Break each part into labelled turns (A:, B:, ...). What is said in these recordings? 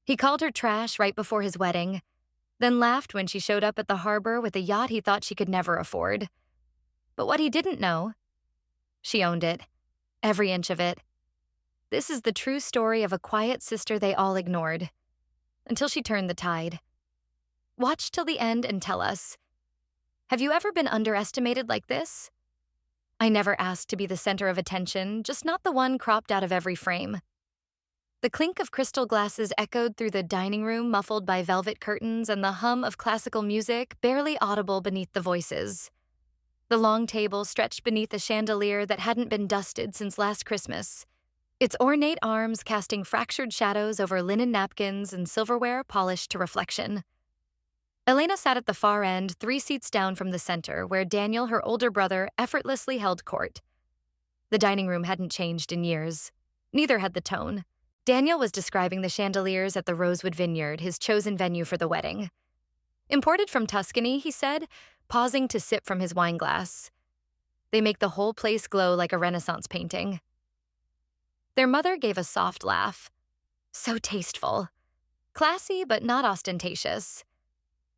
A: He called her trash right before his wedding, then laughed when she showed up at the harbor with a yacht he thought she could never afford. But what he didn't know, she owned it, every inch of it. This is the true story of a quiet sister they all ignored, until she turned the tide. Watch till the end and tell us, have you ever been underestimated like this? I never asked to be the center of attention, just not the one cropped out of every frame. The clink of crystal glasses echoed through the dining room, muffled by velvet curtains and the hum of classical music barely audible beneath the voices. The long table stretched beneath a chandelier that hadn't been dusted since last Christmas, its ornate arms casting fractured shadows over linen napkins and silverware polished to reflection. Elena sat at the far end, 3 seats down from the center, where Daniel, her older brother, effortlessly held court. The dining room hadn't changed in years. Neither had the tone. Daniel was describing the chandeliers at the Rosewood Vineyard, his chosen venue for the wedding. Imported from Tuscany, he said, pausing to sip from his wineglass. They make the whole place glow like a Renaissance painting. Their mother gave a soft laugh. So tasteful. Classy, but not ostentatious.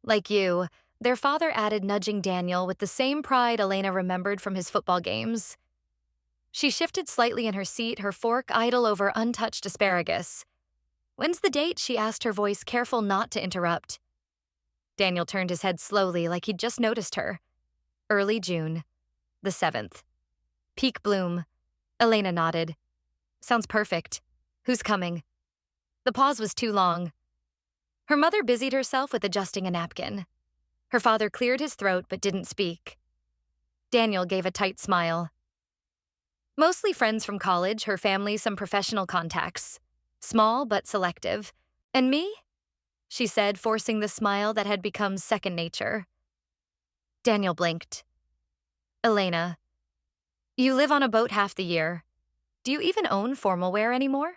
A: Like you, their father added, nudging Daniel with the same pride Elena remembered from his football games. She shifted slightly in her seat, her fork idle over untouched asparagus. When's the date? She asked, her voice careful not to interrupt. Daniel turned his head slowly, like he'd just noticed her. Early June, the 7th. Peak bloom. Elena nodded. Sounds perfect. Who's coming? The pause was too long. Her mother busied herself with adjusting a napkin. Her father cleared his throat but didn't speak. Daniel gave a tight smile. Mostly friends from college, her family some professional contacts. Small but selective. And me? She said, forcing the smile that had become second nature. Daniel blinked. Elena, you live on a boat half the year. Do you even own formal wear anymore?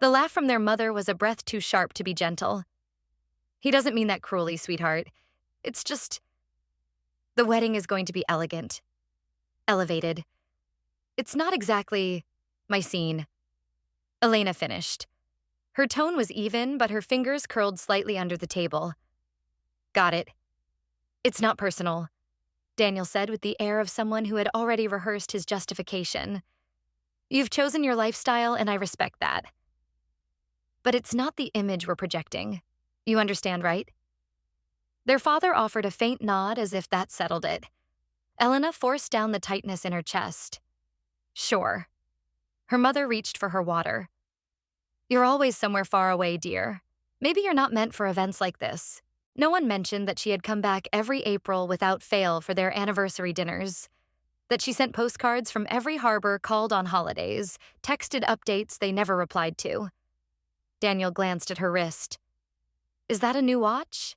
A: The laugh from their mother was a breath too sharp to be gentle. He doesn't mean that cruelly, sweetheart. It's just, the wedding is going to be elegant. Elevated. It's not exactly my scene. Elena finished. Her tone was even, but her fingers curled slightly under the table. Got it. It's not personal, Daniel said with the air of someone who had already rehearsed his justification. You've chosen your lifestyle, and I respect that. But it's not the image we're projecting. You understand, right? Their father offered a faint nod as if that settled it. Elena forced down the tightness in her chest. Sure. Her mother reached for her water. You're always somewhere far away, dear. Maybe you're not meant for events like this. No one mentioned that she had come back every April without fail for their anniversary dinners, that she sent postcards from every harbor, called on holidays, texted updates they never replied to. Daniel glanced at her wrist. Is that a new watch?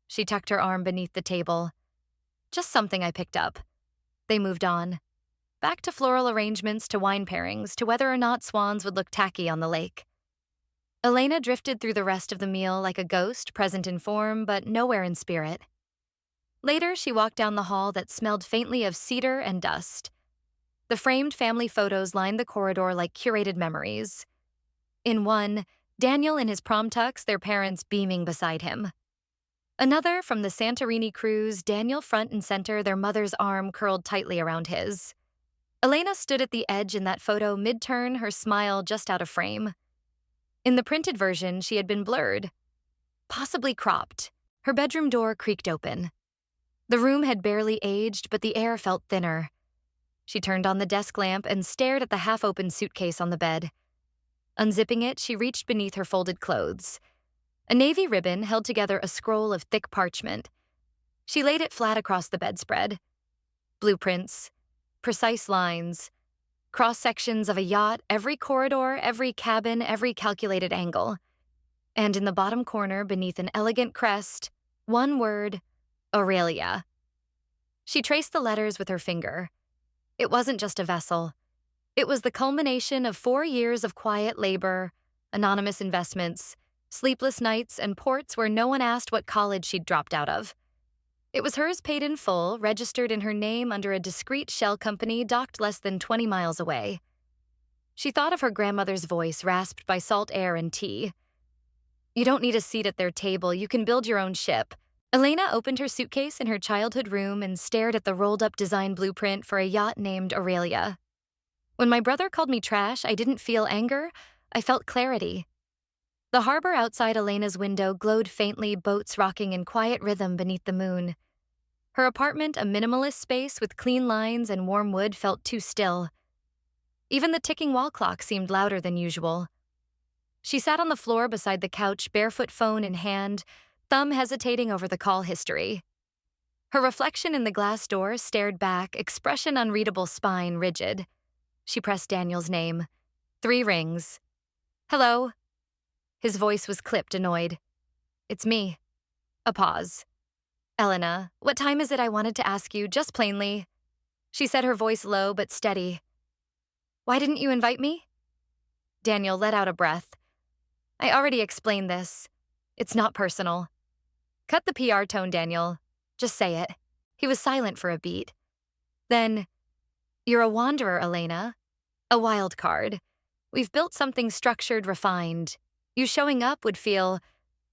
A: She tucked her arm beneath the table. Just something I picked up. They moved on. Back to floral arrangements, to wine pairings, to whether or not swans would look tacky on the lake. Elena drifted through the rest of the meal like a ghost, present in form, but nowhere in spirit. Later, she walked down the hall that smelled faintly of cedar and dust. The framed family photos lined the corridor like curated memories. In one, Daniel in his prom tux, their parents beaming beside him. Another, from the Santorini cruise, Daniel front and center, their mother's arm curled tightly around his. Elena stood at the edge in that photo mid-turn, her smile just out of frame. In the printed version, she had been blurred, possibly cropped. Her bedroom door creaked open. The room had barely aged, but the air felt thinner. She turned on the desk lamp and stared at the half-open suitcase on the bed. Unzipping it, she reached beneath her folded clothes. A navy ribbon held together a scroll of thick parchment. She laid it flat across the bedspread. Blueprints, precise lines, cross-sections of a yacht, every corridor, every cabin, every calculated angle. And in the bottom corner, beneath an elegant crest, one word, Aurelia. She traced the letters with her finger. It wasn't just a vessel. It was the culmination of 4 years of quiet labor, anonymous investments, sleepless nights, and ports where no one asked what college she'd dropped out of. It was hers paid in full, registered in her name under a discreet shell company docked less than 20 miles away. She thought of her grandmother's voice rasped by salt air and tea, You don't need a seat at their table, you can build your own ship. Elena opened her suitcase in her childhood room and stared at the rolled-up design blueprint for a yacht named Aurelia. When my brother called me trash, I didn't feel anger, I felt clarity. The harbor outside Elena's window glowed faintly, boats rocking in quiet rhythm beneath the moon. Her apartment, a minimalist space with clean lines and warm wood, felt too still. Even the ticking wall clock seemed louder than usual. She sat on the floor beside the couch, barefoot phone in hand, thumb hesitating over the call history. Her reflection in the glass door stared back, expression unreadable, spine rigid. She pressed Daniel's name. 3 rings. Hello? His voice was clipped, annoyed. It's me. A pause. Elena, what time is it? I wanted to ask you, just plainly. She said, her voice low but steady. Why didn't you invite me? Daniel let out a breath. I already explained this. It's not personal. Cut the PR tone, Daniel. Just say it. He was silent for a beat. Then, you're a wanderer, Elena. A wild card. We've built something structured, refined. You showing up would feel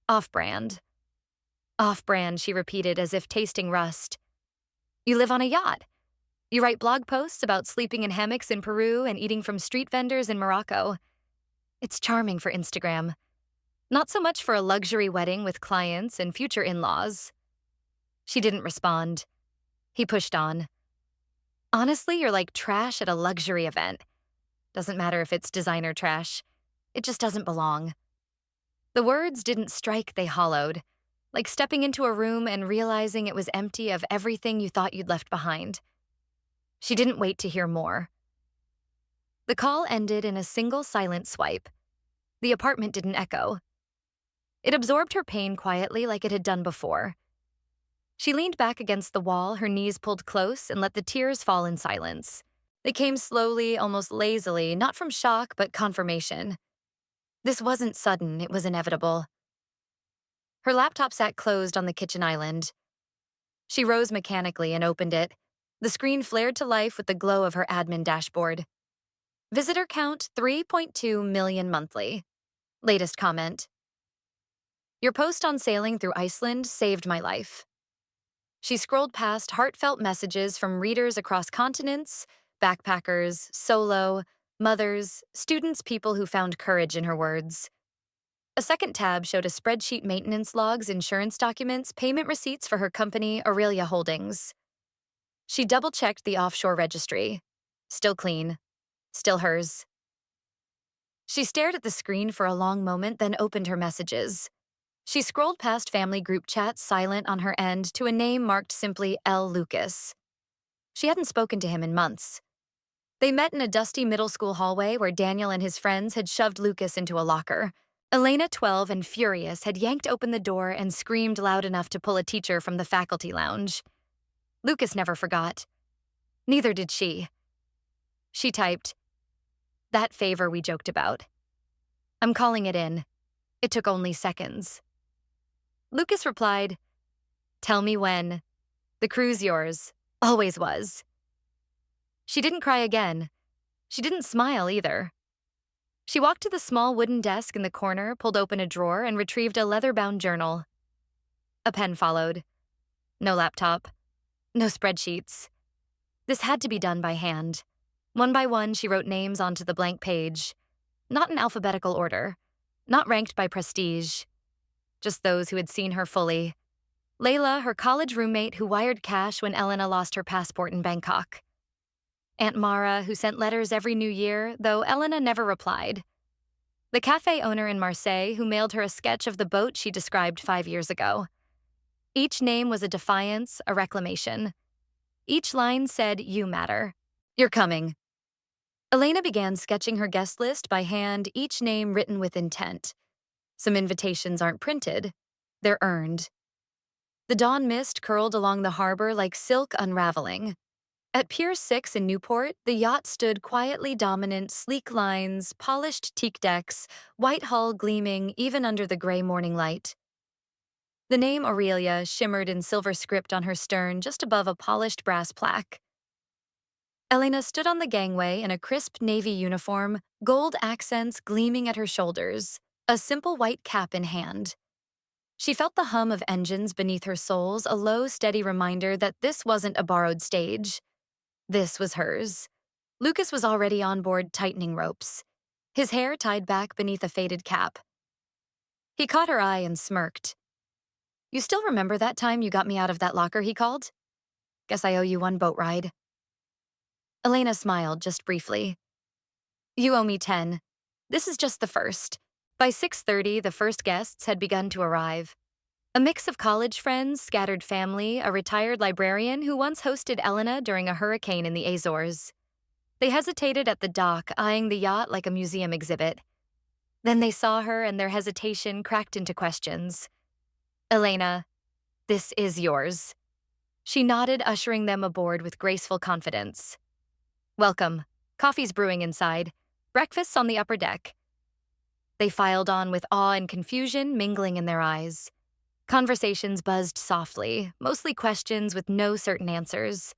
A: off-brand. Off-brand, she repeated as if tasting rust. You live on a yacht. You write blog posts about sleeping in hammocks in Peru and eating from street vendors in Morocco. It's charming for Instagram. Not so much for a luxury wedding with clients and future in-laws. She didn't respond. He pushed on. Honestly, you're like trash at a luxury event. Doesn't matter if it's designer trash. It just doesn't belong. The words didn't strike, they hollowed, like stepping into a room and realizing it was empty of everything you thought you'd left behind. She didn't wait to hear more. The call ended in a single silent swipe. The apartment didn't echo. It absorbed her pain quietly like it had done before. She leaned back against the wall, her knees pulled close, and let the tears fall in silence. They came slowly, almost lazily, not from shock, but confirmation. This wasn't sudden, it was inevitable. Her laptop sat closed on the kitchen island. She rose mechanically and opened it. The screen flared to life with the glow of her admin dashboard. Visitor count 3.2 million monthly. Latest comment. Your post on sailing through Iceland saved my life. She scrolled past heartfelt messages from readers across continents, backpackers, solo, mothers, students, people who found courage in her words. A second tab showed a spreadsheet: maintenance logs, insurance documents, payment receipts for her company, Aurelia Holdings. She double-checked the offshore registry. Still clean. Still hers. She stared at the screen for a long moment, then opened her messages. She scrolled past family group chats, silent on her end, to a name marked simply L. Lucas. She hadn't spoken to him in months. They met in a dusty middle school hallway where Daniel and his friends had shoved Lucas into a locker. Elena, 12 and furious, had yanked open the door and screamed loud enough to pull a teacher from the faculty lounge. Lucas never forgot. Neither did she. She typed, "That favor we joked about. I'm calling it in. It took only seconds." Lucas replied, "Tell me when. The crew's yours. Always was." She didn't cry again. She didn't smile either. She walked to the small wooden desk in the corner, pulled open a drawer, and retrieved a leather-bound journal. A pen followed. No laptop. No spreadsheets. This had to be done by hand. One by one, she wrote names onto the blank page. Not in alphabetical order. Not ranked by prestige. Just those who had seen her fully. Layla, her college roommate who wired cash when Elena lost her passport in Bangkok. Aunt Mara, who sent letters every New Year, though Elena never replied. The cafe owner in Marseille, who mailed her a sketch of the boat she described 5 years ago. Each name was a defiance, a reclamation. Each line said, "You matter. You're coming." Elena began sketching her guest list by hand, each name written with intent. Some invitations aren't printed. They're earned. The dawn mist curled along the harbor like silk unraveling. At Pier 6 in Newport, the yacht stood quietly dominant, sleek lines, polished teak decks, white hull gleaming even under the gray morning light. The name Aurelia shimmered in silver script on her stern just above a polished brass plaque. Elena stood on the gangway in a crisp navy uniform, gold accents gleaming at her shoulders. a simple white cap in hand. She felt the hum of engines beneath her soles, a low, steady reminder that this wasn't a borrowed stage. This was hers. Lucas was already on board tightening ropes, his hair tied back beneath a faded cap. He caught her eye and smirked. "You still remember that time you got me out of that locker?" he called. "Guess I owe you one boat ride." Elena smiled just briefly. "You owe me 10. This is just the first." By 6:30, the first guests had begun to arrive. A mix of college friends, scattered family, a retired librarian who once hosted Elena during a hurricane in the Azores. They hesitated at the dock, eyeing the yacht like a museum exhibit. Then they saw her, and their hesitation cracked into questions. "Elena, this is yours." She nodded, ushering them aboard with graceful confidence. "Welcome. Coffee's brewing inside. Breakfast's on the upper deck." They filed on with awe and confusion mingling in their eyes. Conversations buzzed softly, mostly questions with no certain answers.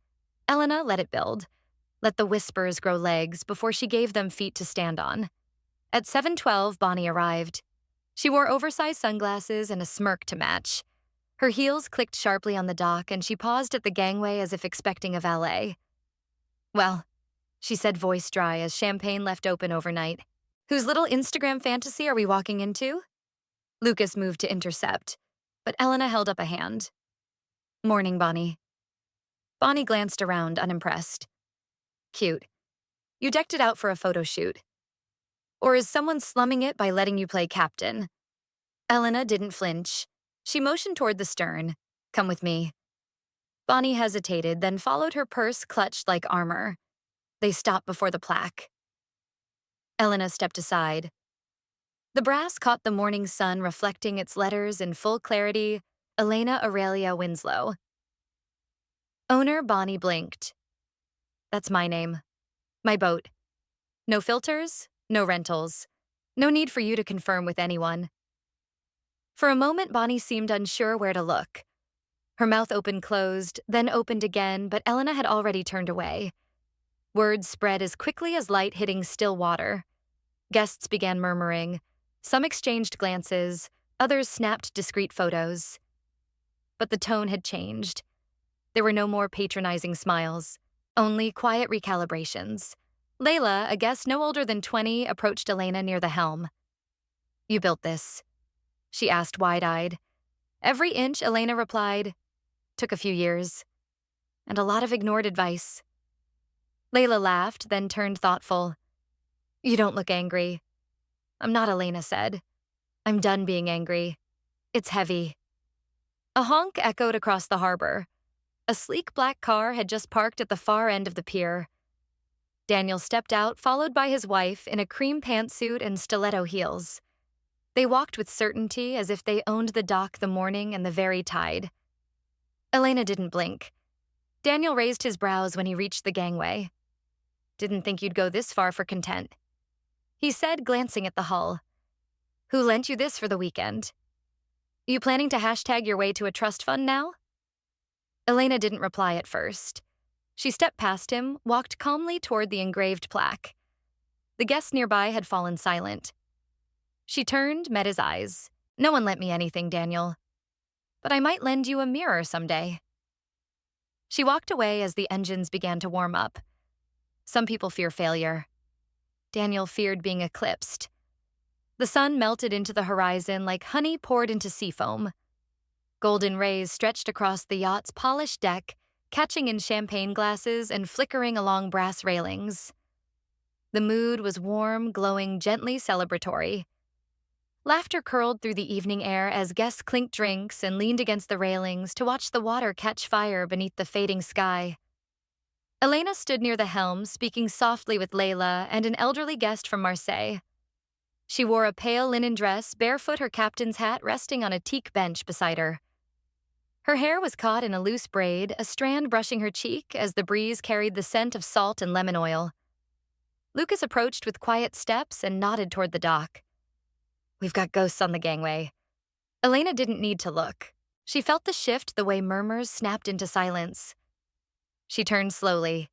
A: Elena let it build. Let the whispers grow legs before she gave them feet to stand on. At 7:12, Bonnie arrived. She wore oversized sunglasses and a smirk to match. Her heels clicked sharply on the dock, and she paused at the gangway as if expecting a valet. "Well," she said, voice dry as champagne left open overnight. "Whose little Instagram fantasy are we walking into?" Lucas moved to intercept, but Elena held up a hand. "Morning, Bonnie." Bonnie glanced around, unimpressed. "Cute. You decked it out for a photo shoot. Or is someone slumming it by letting you play captain?" Elena didn't flinch. She motioned toward the stern. "Come with me." Bonnie hesitated, then followed her purse clutched like armor. They stopped before the plaque. Elena stepped aside. The brass caught the morning sun, reflecting its letters in full clarity. Elena Aurelia Winslow. Owner Bonnie blinked. "That's my name. My boat. No filters, no rentals. No need for you to confirm with anyone." For a moment, Bonnie seemed unsure where to look. Her mouth opened-closed, then opened again, but Elena had already turned away. Words spread as quickly as light hitting still water. Guests began murmuring. Some exchanged glances, others snapped discreet photos. But the tone had changed. There were no more patronizing smiles, only quiet recalibrations. Layla, a guest no older than 20, approached Elena near the helm. "You built this?" she asked wide-eyed. "Every inch," Elena replied. "Took a few years. And a lot of ignored advice." Layla laughed, then turned thoughtful. "You don't look angry." "I'm not," Elena said. "I'm done being angry. It's heavy." A honk echoed across the harbor. A sleek black car had just parked at the far end of the pier. Daniel stepped out, followed by his wife in a cream pantsuit and stiletto heels. They walked with certainty, as if they owned the dock, the morning, and the very tide. Elena didn't blink. Daniel raised his brows when he reached the gangway. "Didn't think you'd go this far for content," he said, glancing at the hull. "Who lent you this for the weekend? You planning to hashtag your way to a trust fund now?" Elena didn't reply at first. She stepped past him, walked calmly toward the engraved plaque. The guests nearby had fallen silent. She turned, met his eyes. "No one lent me anything, Daniel. But I might lend you a mirror someday." She walked away as the engines began to warm up. Some people fear failure. Daniel feared being eclipsed. The sun melted into the horizon like honey poured into seafoam. Golden rays stretched across the yacht's polished deck, catching in champagne glasses and flickering along brass railings. The mood was warm, glowing, gently celebratory. Laughter curled through the evening air as guests clinked drinks and leaned against the railings to watch the water catch fire beneath the fading sky. Elena stood near the helm, speaking softly with Layla and an elderly guest from Marseille. She wore a pale linen dress, barefoot, her captain's hat resting on a teak bench beside her. Her hair was caught in a loose braid, a strand brushing her cheek as the breeze carried the scent of salt and lemon oil. Lucas approached with quiet steps and nodded toward the dock. "We've got ghosts on the gangway." Elena didn't need to look. She felt the shift the way murmurs snapped into silence. She turned slowly.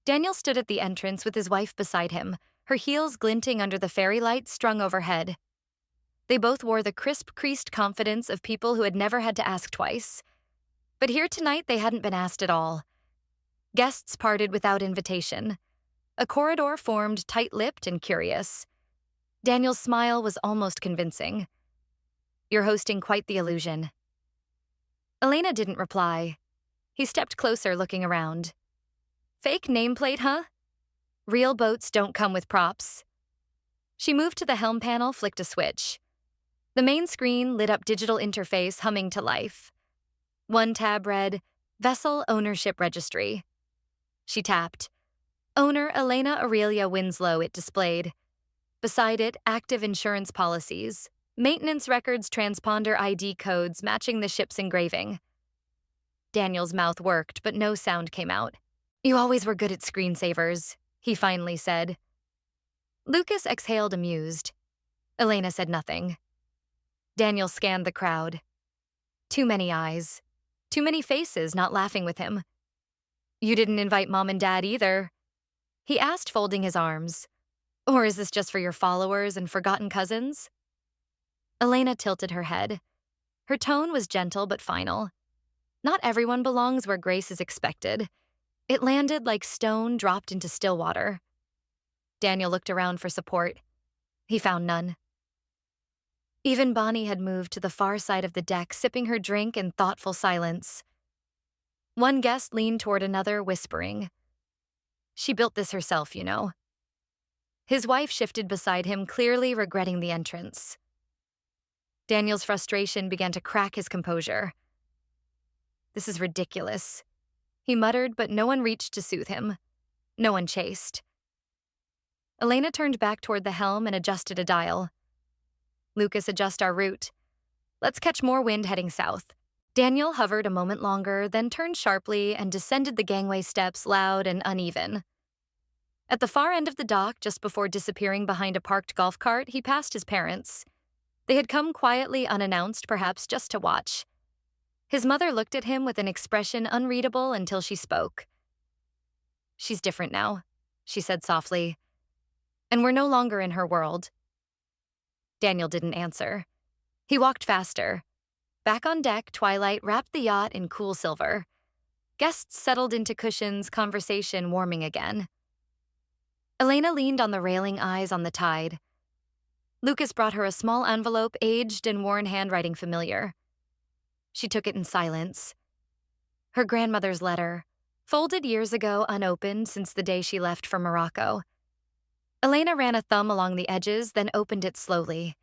A: Daniel stood at the entrance with his wife beside him, her heels glinting under the fairy lights strung overhead. They both wore the crisp, creased confidence of people who had never had to ask twice. But here tonight, they hadn't been asked at all. Guests parted without invitation. A corridor formed tight-lipped and curious. Daniel's smile was almost convincing. "You're hosting quite the illusion." Elena didn't reply. He stepped closer, looking around. "Fake nameplate, huh? Real boats don't come with props." She moved to the helm panel, flicked a switch. The main screen lit up digital interface humming to life. One tab read, "Vessel Ownership Registry." She tapped. "Owner Elena Aurelia Winslow," it displayed. Beside it, active insurance policies, maintenance records, transponder ID codes matching the ship's engraving. Daniel's mouth worked, but no sound came out. "You always were good at screensavers," he finally said. Lucas exhaled, amused. Elena said nothing. Daniel scanned the crowd. Too many eyes. Too many faces not laughing with him. "You didn't invite Mom and Dad either," he asked, folding his arms. "Or is this just for your followers and forgotten cousins?" Elena tilted her head. Her tone was gentle but final. Not everyone belongs where grace is expected. It landed like stone dropped into still water. Daniel looked around for support. He found none. Even Bonnie had moved to the far side of the deck, sipping her drink in thoughtful silence. One guest leaned toward another, whispering, "She built this herself, you know." His wife shifted beside him, clearly regretting the entrance. Daniel's frustration began to crack his composure. "This is ridiculous," he muttered, but no one reached to soothe him. No one chased. Elena turned back toward the helm and adjusted a dial. "Lucas, adjust our route. Let's catch more wind heading south." Daniel hovered a moment longer, then turned sharply and descended the gangway steps, loud and uneven. At the far end of the dock, just before disappearing behind a parked golf cart, he passed his parents. They had come quietly, unannounced, perhaps just to watch. His mother looked at him with an expression unreadable until she spoke. "She's different now," she said softly. "And we're no longer in her world." Daniel didn't answer. He walked faster. Back on deck, twilight wrapped the yacht in cool silver. Guests settled into cushions, conversation warming again. Elena leaned on the railing, eyes on the tide. Lucas brought her a small envelope, aged and worn handwriting familiar. She took it in silence. Her grandmother's letter, folded years ago, unopened since the day she left for Morocco. Elena ran a thumb along the edges, then opened it slowly.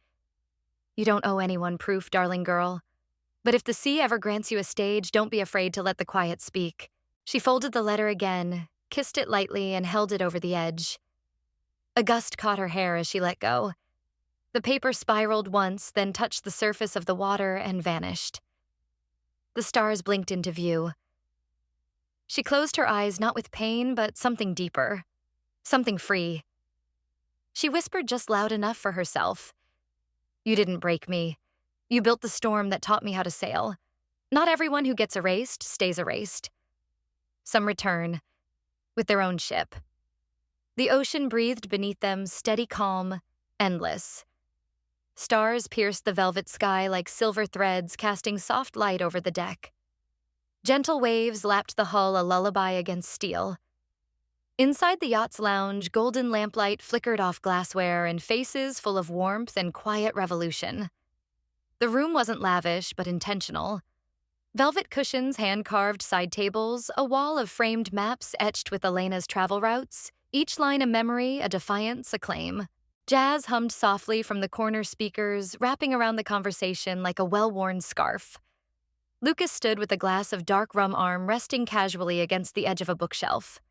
A: "You don't owe anyone proof, darling girl. But if the sea ever grants you a stage, don't be afraid to let the quiet speak." She folded the letter again, kissed it lightly, and held it over the edge. A gust caught her hair as she let go. The paper spiraled once, then touched the surface of the water and vanished. The stars blinked into view. She closed her eyes, not with pain, but something deeper. Something free. She whispered just loud enough for herself. "You didn't break me. You built the storm that taught me how to sail. Not everyone who gets erased stays erased. Some return, with their own ship." The ocean breathed beneath them, steady calm, endless. Stars pierced the velvet sky like silver threads, casting soft light over the deck. Gentle waves lapped the hull, a lullaby against steel. Inside the yacht's lounge, golden lamplight flickered off glassware and faces full of warmth and quiet revolution. The room wasn't lavish, but intentional. Velvet cushions, hand-carved side tables, a wall of framed maps etched with Elena's travel routes, each line a memory, a defiance, a claim. Jazz hummed softly from the corner speakers, wrapping around the conversation like a well-worn scarf. Lucas stood with a glass of dark rum arm resting casually against the edge of a bookshelf.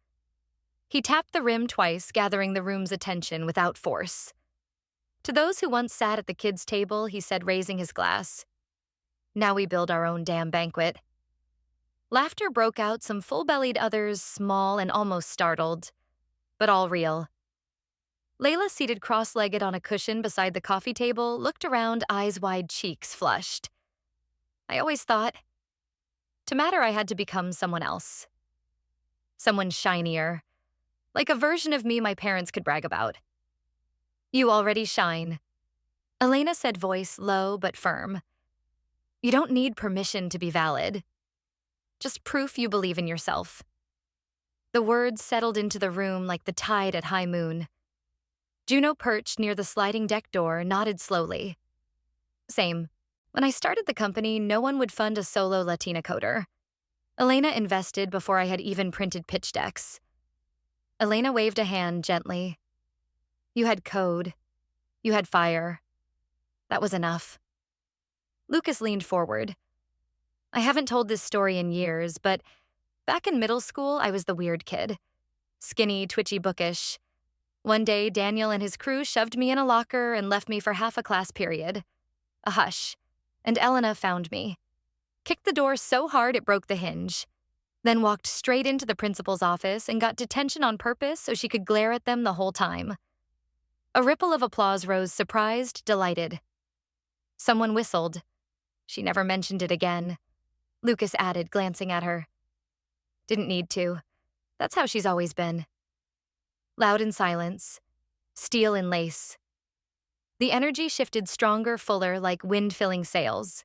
A: He tapped the rim twice, gathering the room's attention without force. To those who once sat at the kids' table, he said, raising his glass, "Now we build our own damn banquet." Laughter broke out, some full-bellied, others small and almost startled, but all real. Layla, seated cross-legged on a cushion beside the coffee table, looked around, eyes wide, cheeks flushed. "I always thought, to matter I had to become someone else. Someone shinier, like a version of me my parents could brag about." "You already shine." Elena said, voice low but firm. You don't need permission to be valid. Just proof you believe in yourself. The words settled into the room like the tide at high moon. Juno, perched near the sliding deck door, nodded slowly. Same. When I started the company, no one would fund a solo Latina coder. Elena invested before I had even printed pitch decks. Elena waved a hand gently. You had code. You had fire. That was enough. Lucas leaned forward. I haven't told this story in years, but back in middle school, I was the weird kid. Skinny, twitchy, bookish. One day, Daniel and his crew shoved me in a locker and left me for half a class period. A hush. And Elena found me. Kicked the door so hard it broke the hinge. Then walked straight into the principal's office and got detention on purpose so she could glare at them the whole time. A ripple of applause rose, surprised, delighted. Someone whistled. She never mentioned it again. Lucas added, glancing at her. Didn't need to. That's how she's always been. Loud in silence. Steel in lace. The energy shifted stronger, fuller, like wind-filling sails.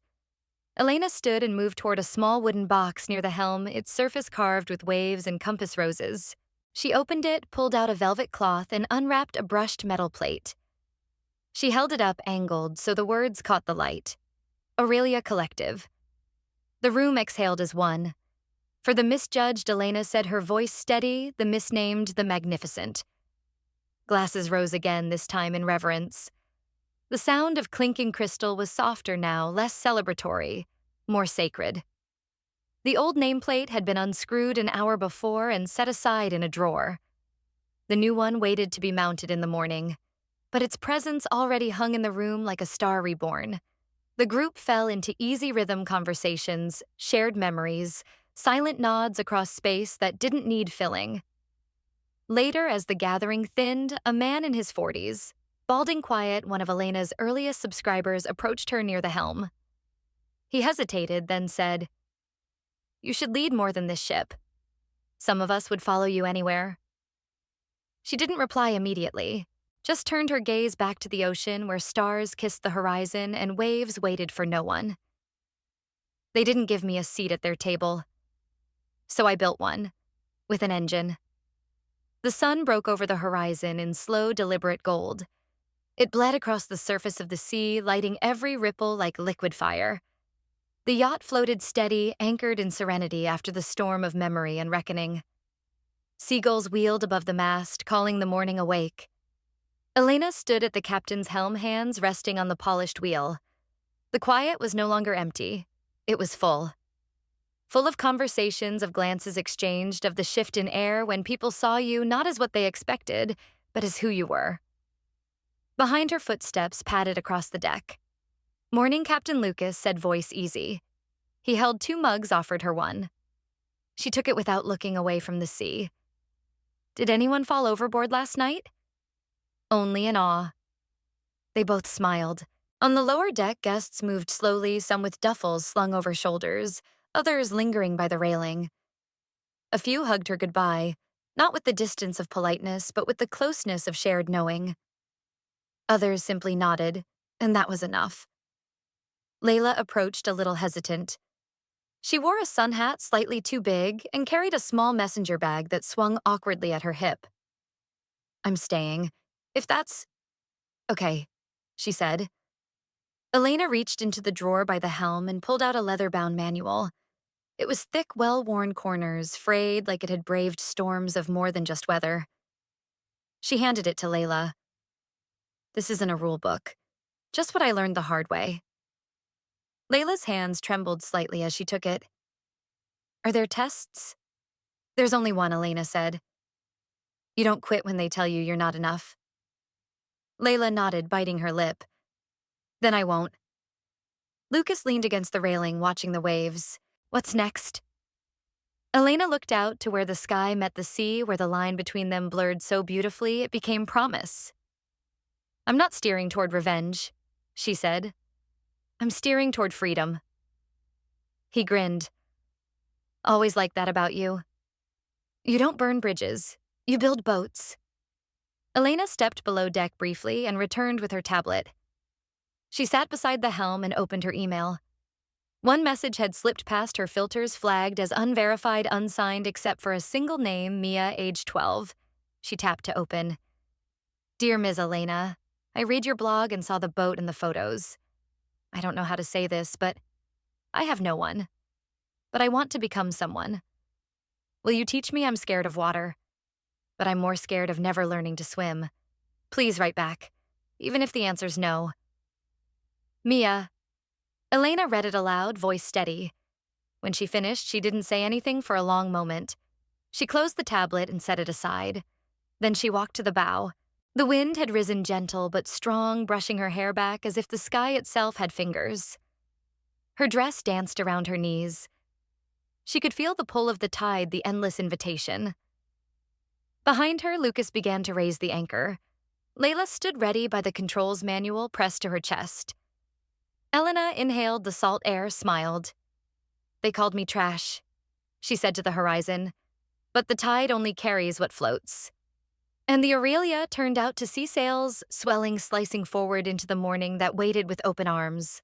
A: Elena stood and moved toward a small wooden box near the helm, its surface carved with waves and compass roses. She opened it, pulled out a velvet cloth, and unwrapped a brushed metal plate. She held it up, angled, so the words caught the light. Aurelia Collective. The room exhaled as one. For the misjudged, Elena said, her voice steady, the misnamed, the magnificent. Glasses rose again, this time in reverence. The sound of clinking crystal was softer now, less celebratory, more sacred. The old nameplate had been unscrewed an hour before and set aside in a drawer. The new one waited to be mounted in the morning, but its presence already hung in the room like a star reborn. The group fell into easy rhythm conversations, shared memories, silent nods across space that didn't need filling. Later, as the gathering thinned, a man in his 40s, balding quiet, one of Elena's earliest subscribers, approached her near the helm. He hesitated, then said, You should lead more than this ship. Some of us would follow you anywhere. She didn't reply immediately, just turned her gaze back to the ocean where stars kissed the horizon and waves waited for no one. They didn't give me a seat at their table. So I built one, with an engine. The sun broke over the horizon in slow, deliberate gold. It bled across the surface of the sea, lighting every ripple like liquid fire. The yacht floated steady, anchored in serenity after the storm of memory and reckoning. Seagulls wheeled above the mast, calling the morning awake. Elena stood at the captain's helm, hands resting on the polished wheel. The quiet was no longer empty. It was full. Full of conversations, of glances exchanged, of the shift in air when people saw you not as what they expected, but as who you were. Behind her, footsteps padded across the deck. Morning, Captain Lucas, said, voice easy. He held 2 mugs, offered her one. She took it without looking away from the sea. Did anyone fall overboard last night? Only in awe. They both smiled. On the lower deck, guests moved slowly, some with duffels slung over shoulders, others lingering by the railing. A few hugged her goodbye, not with the distance of politeness, but with the closeness of shared knowing. Others simply nodded, and that was enough. Layla approached a little hesitant. She wore a sun hat slightly too big and carried a small messenger bag that swung awkwardly at her hip. I'm staying. If that's... Okay, she said. Elena reached into the drawer by the helm and pulled out a leather-bound manual. It was thick, well-worn corners, frayed like it had braved storms of more than just weather. She handed it to Layla. This isn't a rule book. Just what I learned the hard way. Layla's hands trembled slightly as she took it. Are there tests? There's only one, Elena said. You don't quit when they tell you you're not enough. Layla nodded, biting her lip. Then I won't. Lucas leaned against the railing, watching the waves. What's next? Elena looked out to where the sky met the sea, where the line between them blurred so beautifully it became promise. I'm not steering toward revenge, she said. I'm steering toward freedom. He grinned. Always like that about you. You don't burn bridges. You build boats. Elena stepped below deck briefly and returned with her tablet. She sat beside the helm and opened her email. One message had slipped past her filters, flagged as unverified, unsigned, except for a single name, Mia, age 12. She tapped to open. Dear Ms. Elena, I read your blog and saw the boat and the photos. I don't know how to say this, but I have no one. But I want to become someone. Will you teach me? I'm scared of water. But I'm more scared of never learning to swim. Please write back, even if the answer's no. Mia. Elena read it aloud, voice steady. When she finished, she didn't say anything for a long moment. She closed the tablet and set it aside. Then she walked to the bow. The wind had risen gentle but strong, brushing her hair back as if the sky itself had fingers. Her dress danced around her knees. She could feel the pull of the tide, the endless invitation. Behind her, Lucas began to raise the anchor. Layla stood ready by the controls manual pressed to her chest. Elena inhaled the salt air, smiled. They called me trash, she said to the horizon, but the tide only carries what floats. And the Aurelia turned out to see sails, swelling, slicing forward into the morning that waited with open arms.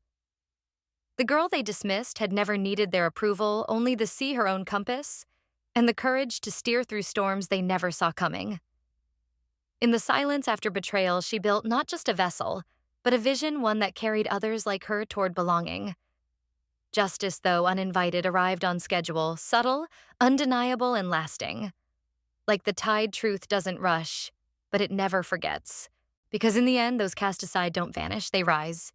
A: The girl they dismissed had never needed their approval, only to see her own compass, and the courage to steer through storms they never saw coming. In the silence after betrayal, she built not just a vessel, but a vision, one that carried others like her toward belonging. Justice, though uninvited, arrived on schedule, subtle, undeniable, and lasting. Like the tide, truth doesn't rush, but it never forgets. Because in the end, those cast aside don't vanish, they rise.